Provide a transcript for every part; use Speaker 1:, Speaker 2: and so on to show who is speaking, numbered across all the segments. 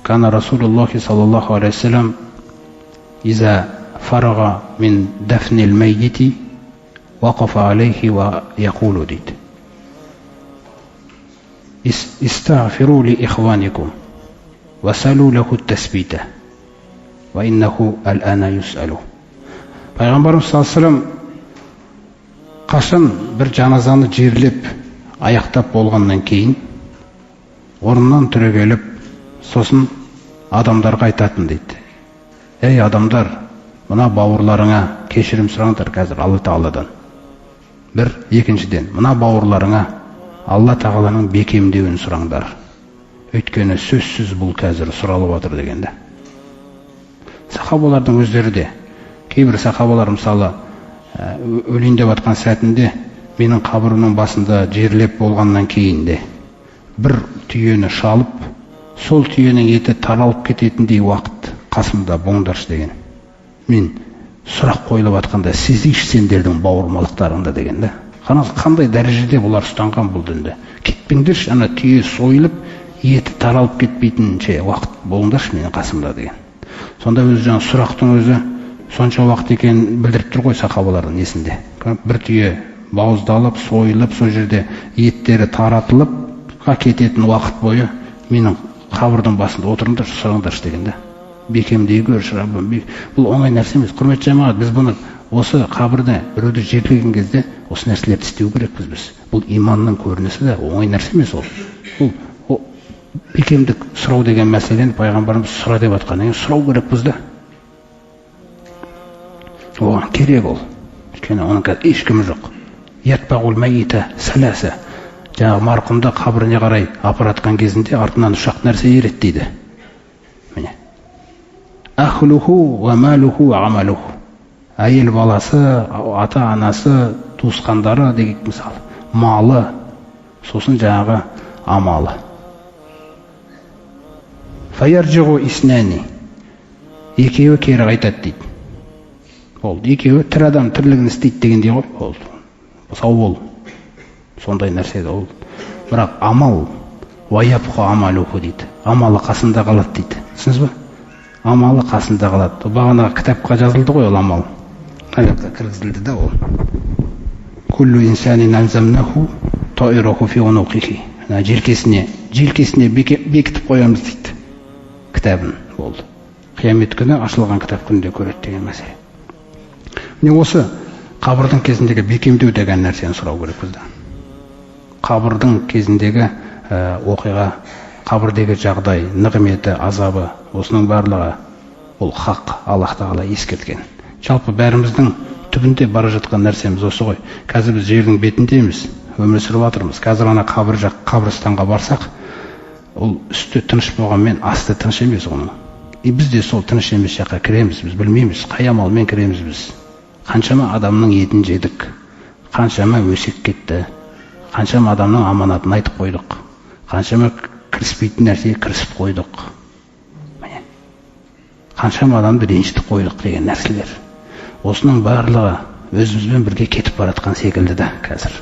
Speaker 1: كان رسول الله صلى الله عليه وسلم إذا فرغ من دفن الميت وقف عليه ويقول ديت استغفروا لإخوانكم وسألوا له التثبيت وإنه الآن يسأله. Пайғамбарымыз саллаллаху алейхи ва саллям қашан бір жаназаны жерлеп аяқтап болғаннан кейін орнынан түрегеліп сосын адамдарға айтатын дейді: ей адамдар, мына бауырларыңа кешірім сұраңдар қазір Алла Тағаладан. Бір, екіншіден, мына бауырларыңа Алла Тағаланың бекемдеуін сұраңдар. Өйткені сөзсіз бұл қазір сұралып отыр дегенде. Сахабалардың өздері де, кейбір сахабалар мысалы өлейін деп жатқан сәтінде менің қабірімнің басында жерлеп болғаннан кейін де бір түйені шалып, сол түйенің еті таралып кететіндей уақыт қасымда болыңдаршы деген. Мен сұрақ қойылып жатқанда сезейші сендердің бауырмалықтарыңды дегенде. Қандай дәрежеде бұлар ұстанған бұл дінді. Кетпеңдерші, ана түйе сойылып, еті таралып кетпейтінше уақыт болыңдаршы менің қасымда деген. Сонда өзі жаңа сұрақтың өзі сонша уақыт екенін білдіріп тұр ғой сахабалардың есінде. Бір түйе бауыздалып, сойылып, сол жерде еттері таратылып, кететін уақыт бойы менің қабірдің басында отырыңдаршы, сұраңдаршы дегенде. Бекемдей көрші Раббым. Бұл оңай нәрсе емес. Құрметті жамағат, біз бұны осы қабірде біреуді жерлеген кезде осы нәрселерді істеу керекпіз біз. Бұл иманның көрінісі де оңай нәрсе емес ол. Бұл бекемдік сұрау деген мәселені пайғамбарымыз сұра деп жатқан. Сұрау керекпіз де. Оған керек ол. Өйткені оның қазір ешкімі жоқ. Ятбағул мәйита сәләсә. Жаңағы марқұмды қабіріне қарай апаратқан кезінде артынан үш-ақ нәрсе ереді дейді. Міне. Ахлуху ва малуху амалуху. Әйел баласы, ата-анасы, туысқандары деген мысалы. Малы, сосын жаңағы амалы. Фаяржиғу иснәни. Екеуі кері қайтады дейді. Болды. Екеуі тірі адам тірлігін істейді дегендей ғой. Болды. Сау бол. Сондай нәрсе ол. Бірақ амал ваяпқа амалуху дейді. Амалы қасында қалады дейді. Түсінсіз бе? Амалы қасында қалады. Бағана кітапқа жазылды ғой ол амал. Аяққа кіргізілді да ол. Күллу инсани нәлзамнаху таираху фи унуқихи. Желкесіне бекітіп қоямыз дейді. Кітабын болды. Қиямет күні ашылған кітап күнінде көреді деген мәселе. Міне осы қабірдің кезіндегі бекемдеу деген нәрсені сұрау керек бізде. Қабірдің кезіндегі оқиға, қабірдегі жағдай, нығметі, азабы, осының барлығы ол хақ, Аллах Тағала ескерткен. Жалпы бәріміздің түбінде бара жатқан нәрсеміз осы ғой. Қазір біз жердің бетіндеміз, өмір сүріп жатырмыз. Қазір ана қабірстанға барсақ, ол үсті тыныш болғанмен асты тыныш емес оның. Біз де сол тыныш емес жаққа кіреміз, біз білмейміз, қай амалмен кіреміз біз. Қаншама адамның етін жедік, қаншама өсек кетті, қаншама адамның аманатын айтып қойдық, қаншама кіріспейтін нәрсеге кірісіп қойдық, қаншама адамды ренжітіп қойдық деген нәрселер. Осының барлығы өзімізбен бірге кетіп баратқан секілді да қазір.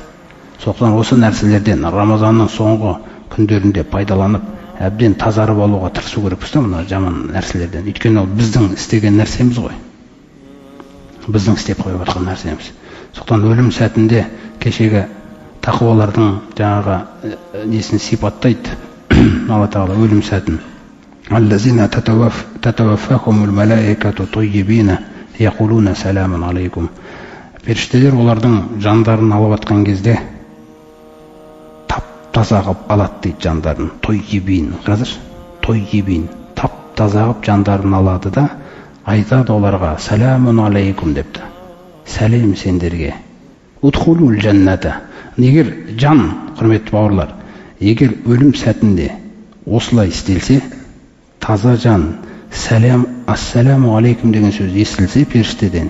Speaker 1: Сондықтан осы нәрселерден Рамазанның соңғы күндерінде пайдаланып, әбден тазарып алуға тырысу керекпіз да мына жаман нәрселерден. Өйткені ол біздің істеген нәрсеміз ғой. Біздің істеп қойып жатқан нәрсеміз. Сондықтан өлім сәтінде кешегі тақуалардың жаңағы несін сипаттайды. Алла Тағала өлім сәтін. Аллазина татаваффахумул малаикату тойибина яқулуна саламун алейкум. Періштелер олардың жандарын алып жатқан кезде тап-таза қылып алады дейді жандарын. Тойибин. Қазір тойибин. Тап-таза қылып жандарын алады да айтады оларға саламун алейкум депті. Сәлем сендерге. Удхулул жанната. Егер жан, құрметті бауырлар, егер өлім сәтінде осылай істелсе, таза жан ассаламу алейкум деген сөз естілсе періштеден,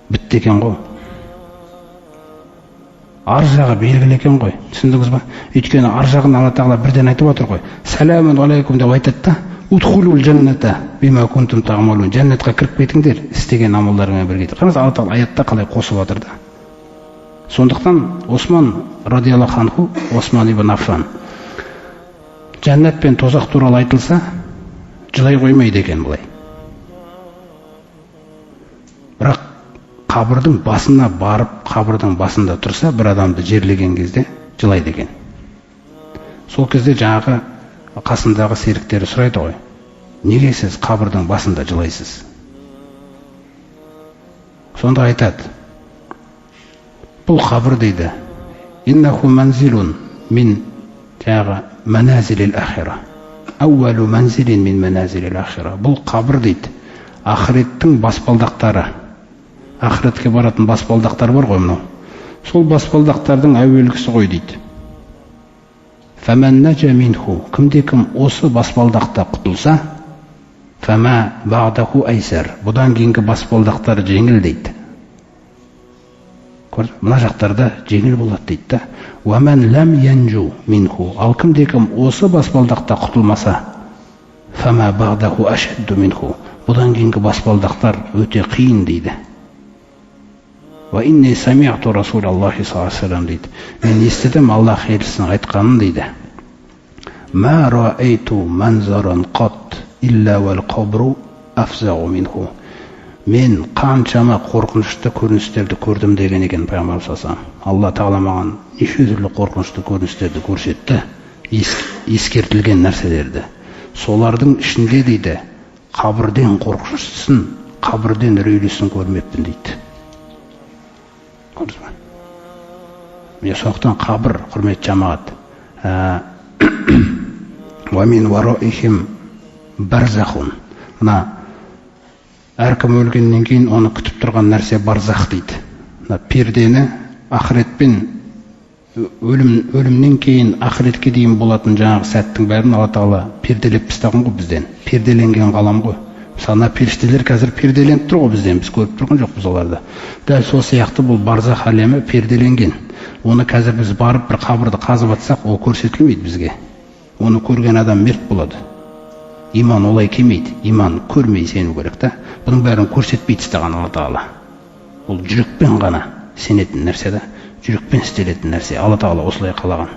Speaker 1: бітті екен ғой. Ар жағы белгілі екен ғой. Түсіндіңіз ба? Өйткені ар жағын Алла Тағала бірден айтып отыр ғой. Саламун алейкум деп айтады да, удхулул жанната бима кунтум таъмалун. Жәннатқа кіріп кетіңдер, істеген амалдарыңмен бірге. Қараңыз, Алла Тағала аятта қалай қосып отыр да. Сондықтан Осман радиаллаху анху, Осман ибн Аффан Жәннат пен тозақ туралы айтылса, жылай қоймайды екен бұлай. Бірақ қабірдің басына барып, қабірдің басында тұрса, бір адамды жерлеген кезде жылайды екен. Сол кезде жаңағы қасындағы серіктері сұрайды ғой, неге сіз қабірдің басында жылайсыз? Сонда айтады, бұл қабір дейді, иннаху манзилун мин жаңағы маназилил ахира. Ауалу манзилин мин маназилил ахира. Бұл қабір дейді, ақыреттің баспалдақтары. Ақыретке баратын баспалдақтар бар ғой мынау. Сол баспалдақтардың әуелгісі ғой дейді. Фәмән нәжә минху. Кімде-кім осы баспалдақта құтылса, фәмә бағдаху айсар. Бұдан кейінгі баспалдақтар жеңіл дейді. Мына жақтарда жеңіл болады дейді да. Уәмән ләм янжу минху. Ал кімде-кім осы баспалдақта құтылмаса, фәмә бағдаху ашадду минху. Бұдан кейінгі баспалдақтар өте қиын дейді. Ва инни самиъту Расулаллахи саллаллаху алейхи ва саллям дейді. Мен естідім Аллах елшісінің айтқанын дейді. Ма раайту манзаран қат илля вал қабру афзау минху. Мен қаншама қорқынышты көріністерді көрдім деген екен пайғамбар саллаллаху алейхи ва саллям. Алла тағала маған неше түрлі қорқынышты көріністерді көрсетті, ескертілген нәрселерді. Солардың ішінде дейді, қабірден қорқыныштысын, қабірден үрейлісін көрмеппін дейді. Міне сондықтан қабір, құрметті жамағат, ва мин вараихим барзахун. Мына әркім өлгеннен кейін оны күтіп тұрған нәрсе барзах дейді. Мына пердені ақыретпен, өлімнен кейін ақыретке дейін болатын жаңағы сәттің бәрін Алла тағала перделеп тастаған ғой бізден. Перделенген ғалам ғой. Сана періштелер қазір перделеніп тұр ғой бізден, біз көріп тұрған жоқпыз оларды. Дәл сол сияқты бұл барзах әлемі перделенген. Оны қазір біз барып бір қабірді қазып атсақ, ол көрсетілмейді бізге. Оны көрген адам мерт болады. Иман олай келмейді. Иман көрмей сену керек та. Бұның бәрін көрсетпей тастаған Алла тағала. Ол жүрекпен ғана сенетін нәрсе да, жүрекпен істелетін нәрсе. Алла тағала осылай қалаған.